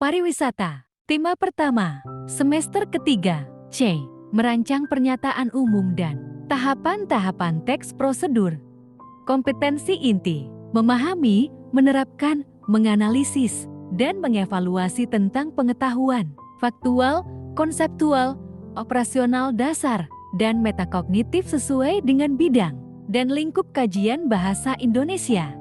Pariwisata. Tema pertama, semester ketiga, C. Merancang pernyataan umum dan tahapan-tahapan teks prosedur. Kompetensi inti, memahami, menerapkan, menganalisis, dan mengevaluasi tentang pengetahuan, faktual, konseptual, operasional dasar, dan metakognitif sesuai dengan bidang dan lingkup kajian bahasa Indonesia.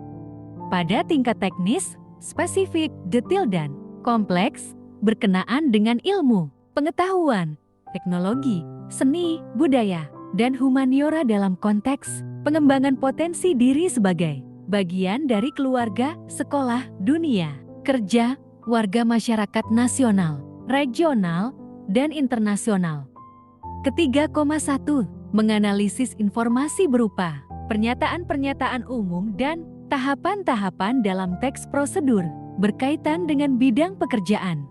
Pada tingkat teknis, spesifik, detail, dan kompleks, berkenaan dengan ilmu, pengetahuan, teknologi, seni, budaya, dan humaniora dalam konteks pengembangan potensi diri sebagai bagian dari keluarga, sekolah, dunia, kerja, warga masyarakat nasional, regional, dan internasional. Ketiga, 1. Menganalisis informasi berupa pernyataan-pernyataan umum dan tahapan-tahapan dalam teks prosedur berkaitan dengan bidang pekerjaan.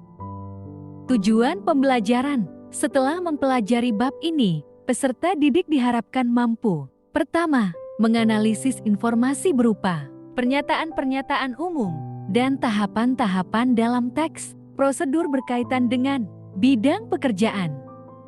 Tujuan pembelajaran. Setelah mempelajari bab ini, peserta didik diharapkan mampu: pertama, menganalisis informasi berupa pernyataan-pernyataan umum dan tahapan-tahapan dalam teks prosedur berkaitan dengan bidang pekerjaan.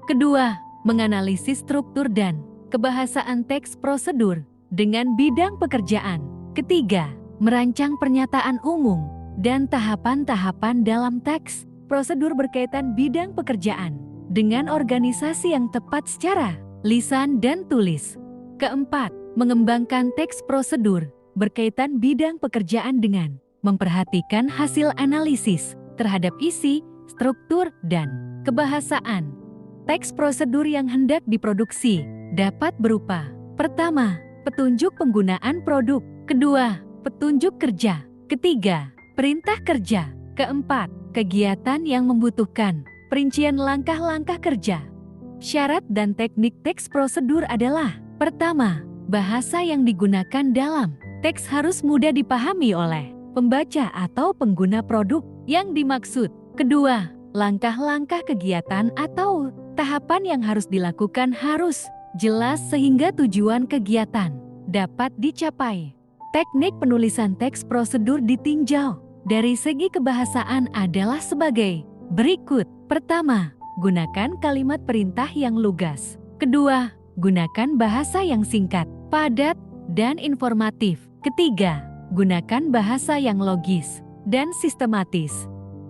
Kedua, menganalisis struktur dan kebahasaan teks prosedur dengan bidang pekerjaan. Ketiga, merancang pernyataan umum dan tahapan-tahapan dalam teks prosedur berkaitan bidang pekerjaan dengan organisasi yang tepat secara lisan dan tulis. Keempat, mengembangkan teks prosedur berkaitan bidang pekerjaan dengan memperhatikan hasil analisis terhadap isi, struktur, dan kebahasaan. Teks prosedur yang hendak diproduksi dapat berupa: pertama, petunjuk penggunaan produk; kedua, petunjuk kerja; ketiga, perintah kerja; keempat, kegiatan yang membutuhkan perincian langkah-langkah kerja. Syarat dan teknik teks prosedur adalah: pertama, bahasa yang digunakan dalam teks harus mudah dipahami oleh pembaca atau pengguna produk yang dimaksud. Kedua, langkah-langkah kegiatan atau tahapan yang harus dilakukan harus jelas sehingga tujuan kegiatan dapat dicapai. Teknik penulisan teks prosedur ditinjau dari segi kebahasaan adalah sebagai berikut. Pertama, gunakan kalimat perintah yang lugas. Kedua, gunakan bahasa yang singkat, padat, dan informatif. Ketiga, gunakan bahasa yang logis dan sistematis.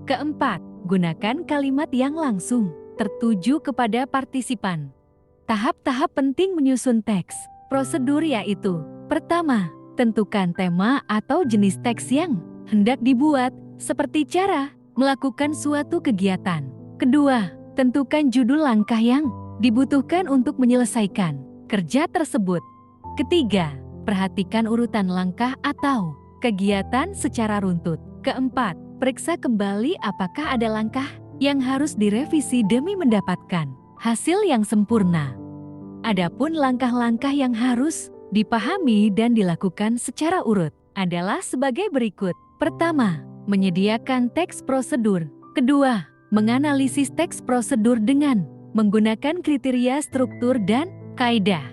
Keempat, gunakan kalimat yang langsung tertuju kepada partisipan. Tahap-tahap penting menyusun teks prosedur yaitu: pertama, tentukan tema atau jenis teks yang hendak dibuat, seperti cara melakukan suatu kegiatan. Kedua, tentukan judul langkah yang dibutuhkan untuk menyelesaikan kerja tersebut. Ketiga, perhatikan urutan langkah atau kegiatan secara runtut. Keempat, periksa kembali apakah ada langkah yang harus direvisi demi mendapatkan hasil yang sempurna. Adapun langkah-langkah yang harus dipahami dan dilakukan secara urut adalah sebagai berikut. Pertama, menyediakan teks prosedur. Kedua, menganalisis teks prosedur dengan menggunakan kriteria struktur dan kaidah.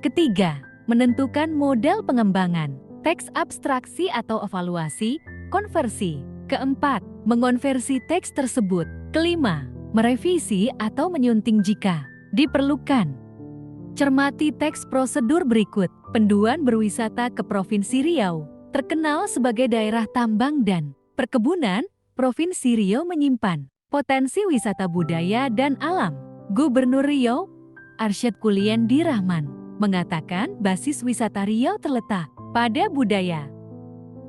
Ketiga, menentukan model pengembangan teks abstraksi atau evaluasi, konversi. Keempat, mengonversi teks tersebut. Kelima, merevisi atau menyunting jika diperlukan. Cermati teks prosedur berikut. Panduan berwisata ke Provinsi Riau. Terkenal sebagai daerah tambang dan perkebunan, Provinsi Riau menyimpan potensi wisata budaya dan alam. Gubernur Riau, Arsyad Kuliandi Rahman, mengatakan basis wisata Riau terletak pada budaya.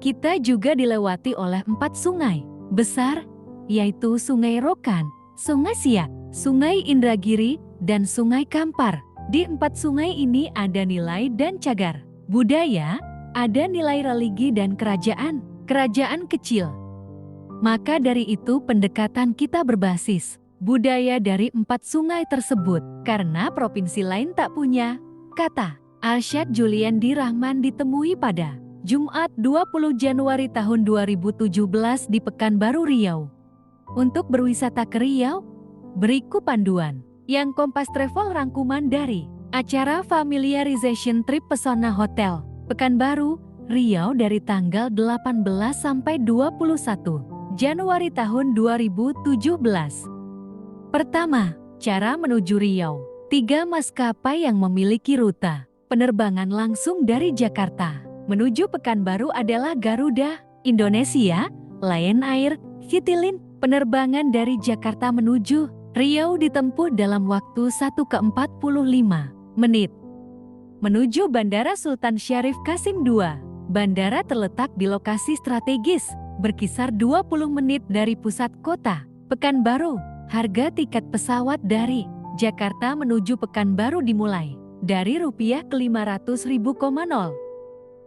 Kita juga dilewati oleh 4 sungai besar, yaitu Sungai Rokan, Sungai Siak, Sungai Indragiri, dan Sungai Kampar. Di 4 sungai ini ada nilai dan cagar budaya, ada nilai religi dan kerajaan kecil. Maka dari itu pendekatan kita berbasis budaya dari 4 sungai tersebut, karena provinsi lain tak punya, kata Arsyad Juliandi Rahman ditemui pada Jumat 20 Januari tahun 2017 di Pekanbaru Riau. Untuk berwisata ke Riau, berikut panduan yang Kompas Travel rangkuman dari acara Familiarization Trip Pesona Hotel Pekanbaru, Riau dari tanggal 18 sampai 21 Januari tahun 2017. Pertama, cara menuju Riau. 3 maskapai yang memiliki rute penerbangan langsung dari Jakarta menuju Pekanbaru adalah Garuda, Indonesia, Lion Air, Citylink. Penerbangan dari Jakarta menuju Riau ditempuh dalam waktu 1 ke 45 menit. Menuju Bandara Sultan Syarif Qasim II. Bandara terletak di lokasi strategis, berkisar 20 menit dari pusat kota, Pekanbaru. Harga tiket pesawat dari Jakarta menuju Pekanbaru dimulai dari rupiah ke 500.000.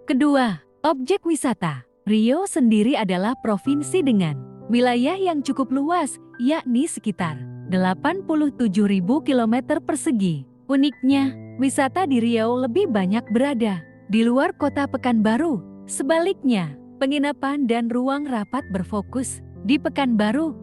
Kedua, objek wisata. Riau sendiri adalah provinsi dengan wilayah yang cukup luas, yakni sekitar 87.000 km persegi. Uniknya, wisata di Riau lebih banyak berada di luar kota Pekanbaru. Sebaliknya, penginapan dan ruang rapat berfokus di Pekanbaru.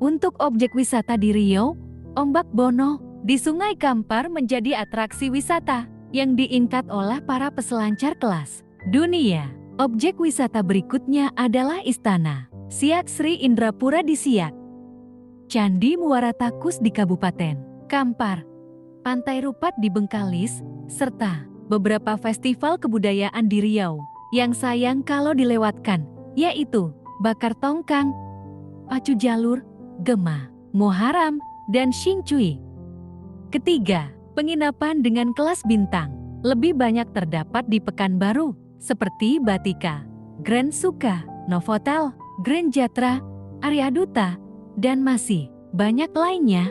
Untuk objek wisata di Riau, Ombak Bono di Sungai Kampar menjadi atraksi wisata yang diangkat oleh para peselancar kelas dunia. Objek wisata berikutnya adalah Istana Siak Sri Indrapura di Siak, Candi Muara Takus di Kabupaten Kampar, Pantai Rupat di Bengkalis, serta beberapa festival kebudayaan di Riau yang sayang kalau dilewatkan, yaitu Bakar Tongkang, Pacu Jalur, Gema, Muharram, dan Xing Cui. Ketiga, penginapan dengan kelas bintang lebih banyak terdapat di Pekanbaru, seperti Batika, Grand Suka, Novotel, Grand Jatra, Arya Duta, dan masih banyak lainnya.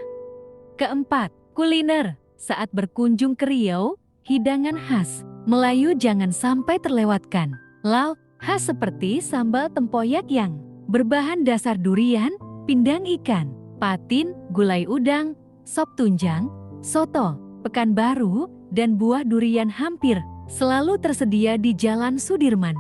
Keempat, kuliner. Saat berkunjung ke Riau, hidangan khas Melayu jangan sampai terlewatkan. Lauk khas seperti sambal tempoyak yang berbahan dasar durian, pindang ikan, patin, gulai udang, sop tunjang, soto, Pekanbaru, dan buah durian hampir selalu tersedia di Jalan Sudirman.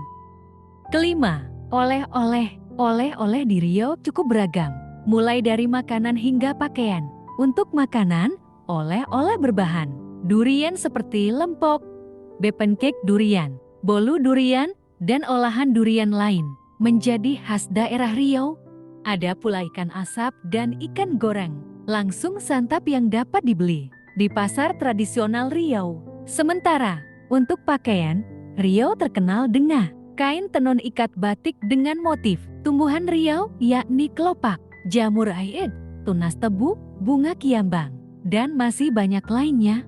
Kelima, oleh-oleh. Oleh-oleh di Riau cukup beragam, mulai dari makanan hingga pakaian. Untuk makanan, oleh-oleh berbahan durian seperti lempok, bepancake durian, bolu durian, dan olahan durian lain menjadi khas daerah Riau. Ada pula ikan asap dan ikan goreng langsung santap yang dapat dibeli di pasar tradisional Riau. Sementara untuk pakaian, Riau terkenal dengan kain tenun ikat batik dengan motif tumbuhan Riau, yakni kelopak, jamur air, tunas tebu, bunga kiambang, dan masih banyak lainnya.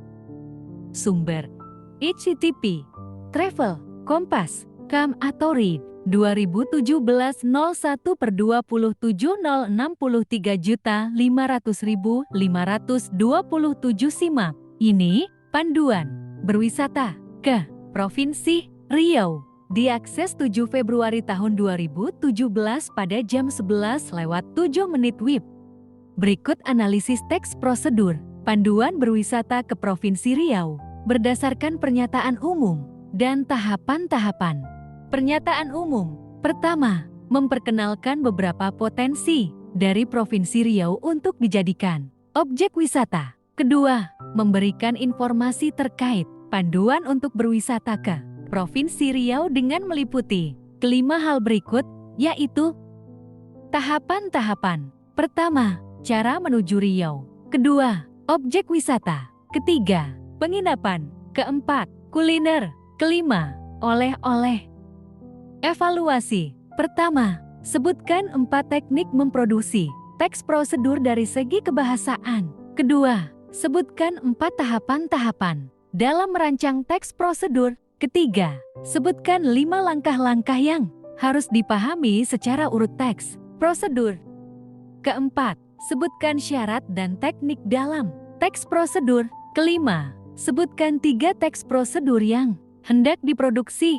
Sumber: HTTP, Travel, Kompas, Kam atau Read, 2017-01 per 27.063.500.527 simak. Ini panduan berwisata ke Provinsi Riau. Diakses 7 Februari tahun 2017 pada jam 11:07 WIB. Berikut analisis teks prosedur panduan berwisata ke Provinsi Riau berdasarkan pernyataan umum dan tahapan-tahapan. Pernyataan umum. Pertama, memperkenalkan beberapa potensi dari Provinsi Riau untuk dijadikan objek wisata. Kedua, memberikan informasi terkait panduan untuk berwisata ke Provinsi Riau dengan meliputi kelima hal berikut, yaitu tahapan-tahapan. Pertama, cara menuju Riau. Kedua, objek wisata. Ketiga, penginapan. Keempat, kuliner. Kelima, oleh-oleh. Evaluasi. Pertama, sebutkan 4 teknik memproduksi teks prosedur dari segi kebahasaan. Kedua, sebutkan 4 tahapan-tahapan dalam merancang teks prosedur. Ketiga, sebutkan 5 langkah-langkah yang harus dipahami secara urut teks prosedur. Keempat, sebutkan syarat dan teknik dalam teks prosedur. Kelima, sebutkan 3 teks prosedur yang hendak diproduksi.